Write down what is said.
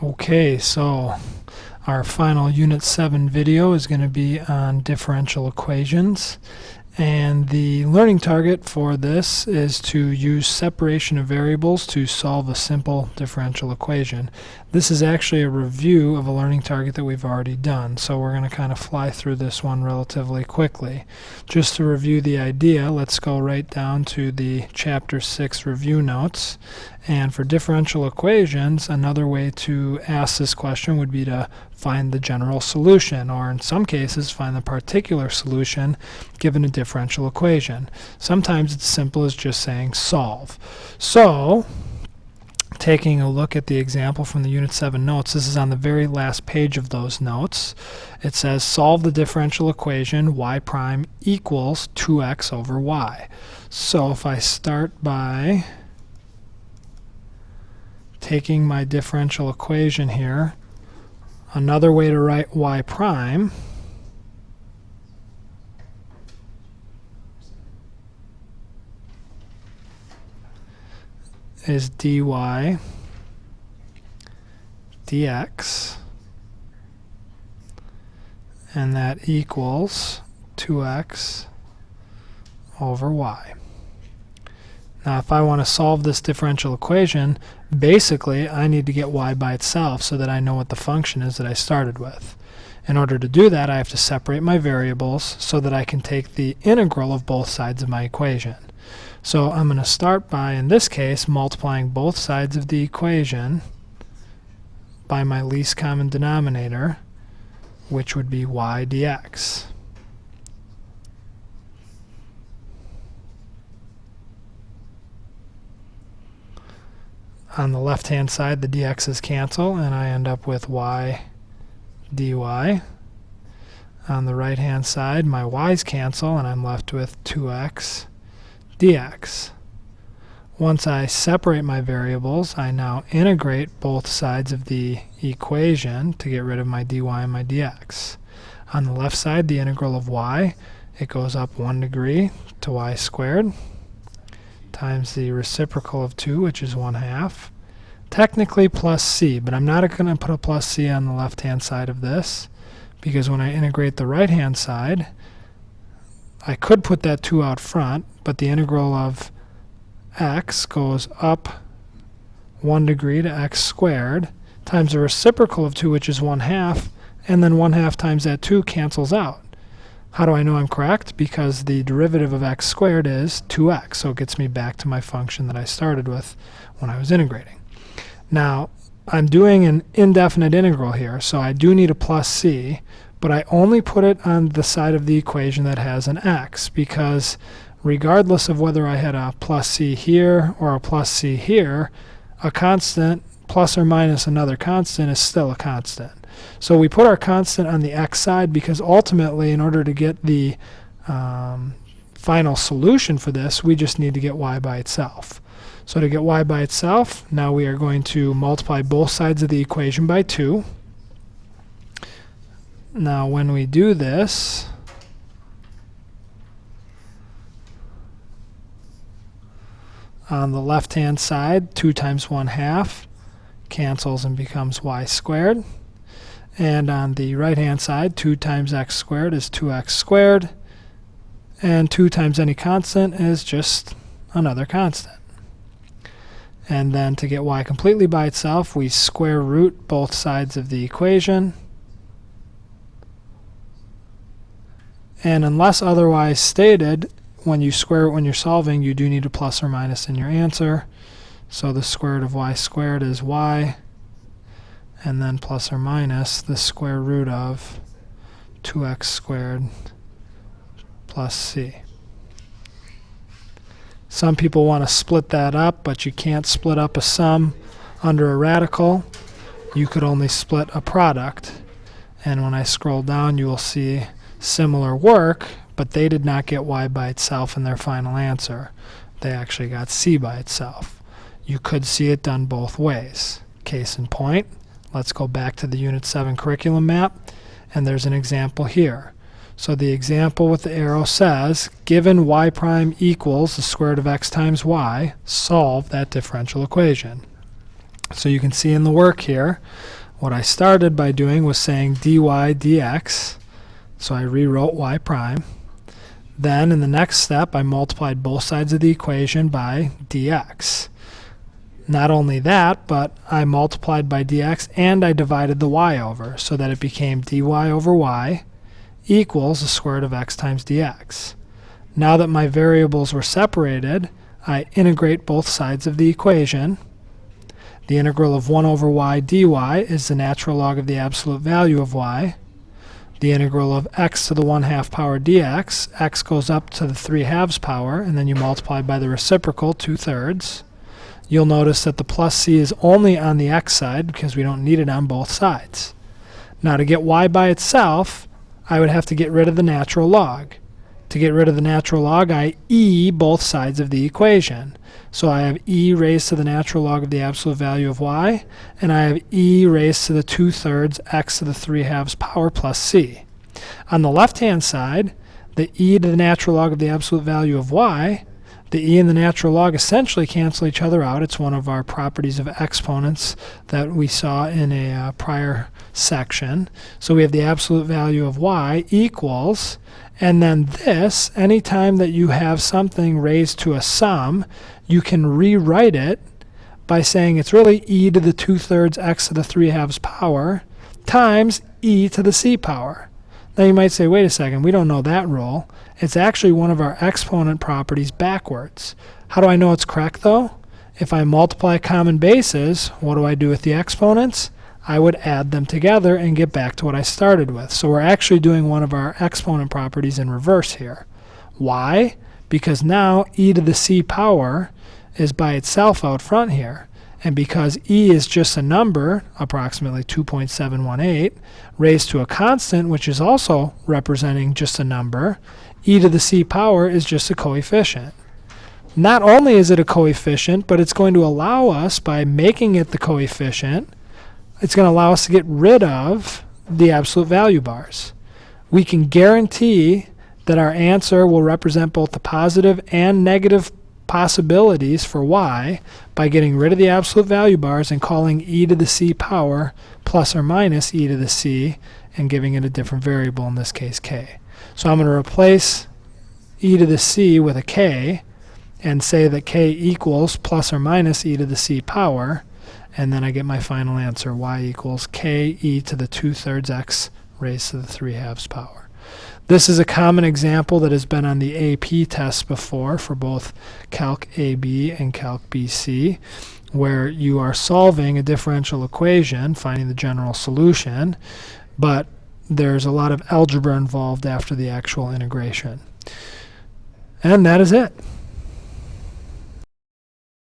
Okay, so our final Unit 7 video is going to be on differential equations. And the learning target for this is to use separation of variables to solve a simple differential equation. This is actually a review of a learning target that we've already done, so we're going to kind of fly through this one relatively quickly. Just to review the idea, let's go right down to the Chapter 6 review notes. And for differential equations, another way to ask this question would be to find the general solution, or in some cases find the particular solution given a differential equation. Sometimes it's simple as just saying solve. So, taking a look at the example from the Unit 7 notes, this is on the very last page of those notes. It says solve the differential equation y prime equals 2x over y. So if I start by taking my differential equation here, another way to write y prime is dy dx, and that equals 2x over y. Now if I want to solve this differential equation, basically I need to get y by itself so that I know what the function is that I started with. In order to do that, I have to separate my variables so that I can take the integral of both sides of my equation. So I'm going to start by, in this case, multiplying both sides of the equation by my least common denominator, which would be y dx. On the left-hand side, the dx's cancel, and I end up with y dy. On the right-hand side, my y's cancel, and I'm left with 2x dx. Once I separate my variables, I now integrate both sides of the equation to get rid of my dy and my dx. On the left side, the integral of y, it goes up 1 degree to y squared, times the reciprocal of 2, which is 1/2. Technically plus c, but I'm not going to put a plus c on the left-hand side of this, because when I integrate the right-hand side, I could put that 2 out front, but the integral of x goes up 1 degree to x squared, times the reciprocal of 2, which is 1/2, and then 1/2 times that 2 cancels out. How do I know I'm correct? Because the derivative of x squared is 2x, so it gets me back to my function that I started with when I was integrating. Now, I'm doing an indefinite integral here, so I do need a plus c, but I only put it on the side of the equation that has an x, because regardless of whether I had a plus c here or a plus c here, a constant plus or minus another constant is still a constant. So we put our constant on the x side because ultimately, in order to get the final solution for this, we just need to get y by itself. So to get y by itself, now we are going to multiply both sides of the equation by 2. Now when we do this, on the left-hand side, 2 times 1/2 cancels and becomes y squared. And on the right-hand side, 2 times x squared is 2x squared. And 2 times any constant is just another constant. And then to get y completely by itself, we square root both sides of the equation. And unless otherwise stated, when you square it when you're solving, you do need a plus or minus in your answer. So the square root of y squared is y, and then plus or minus the square root of 2x squared plus c. Some people want to split that up, but you can't split up a sum under a radical. You could only split a product. And when I scroll down, you will see similar work, but they did not get y by itself in their final answer. They actually got c by itself. You could see it done both ways. Case in point, let's go back to the Unit 7 curriculum map, and there's an example here. So the example with the arrow says, given y prime equals the square root of x times y, solve that differential equation. So you can see in the work here, what I started by doing was saying dy dx. So I rewrote y prime. Then in the next step, I multiplied both sides of the equation by dx. Not only that, but I multiplied by dx and I divided the y over so that it became dy over y equals the square root of x times dx. Now that my variables were separated, I integrate both sides of the equation. The integral of 1 over y dy is the natural log of the absolute value of y. The integral of x to the 1/2 power dx, x goes up to the 3/2 power, and then you multiply by the reciprocal, 2/3. You'll notice that the plus c is only on the x side because we don't need it on both sides. Now to get y by itself, I would have to get rid of the natural log. To get rid of the natural log, I e both sides of the equation. So I have e raised to the natural log of the absolute value of y, and I have e raised to the 2/3 x to the 3/2 power plus c. On the left-hand side, the e to the natural log of the absolute value of y, the e and the natural log essentially cancel each other out. It's one of our properties of exponents that we saw in a prior section. So we have the absolute value of y equals, and then this, anytime that you have something raised to a sum, you can rewrite it by saying it's really e to the 2/3 x to the 3/2 power times e to the c power. Now you might say, wait a second, we don't know that rule. It's actually one of our exponent properties backwards. How do I know it's correct though? If I multiply common bases, what do I do with the exponents? I would add them together and get back to what I started with. So we're actually doing one of our exponent properties in reverse here. Why? Because now e to the c power is by itself out front here. And because e is just a number, approximately 2.718, raised to a constant, which is also representing just a number, e to the c power is just a coefficient. Not only is it a coefficient, but it's going to allow us, by making it the coefficient, it's going to allow us to get rid of the absolute value bars. We can guarantee that our answer will represent both the positive and negative possibilities for y by getting rid of the absolute value bars and calling e to the c power plus or minus e to the c and giving it a different variable, in this case k. So I'm going to replace e to the c with a k and say that k equals plus or minus e to the c power, and then I get my final answer, y equals k e to the 2/3 x raised to the 3/2 power. This is a common example that has been on the AP test before for both Calc AB and Calc BC, where you are solving a differential equation, finding the general solution, but there's a lot of algebra involved after the actual integration. And that is it.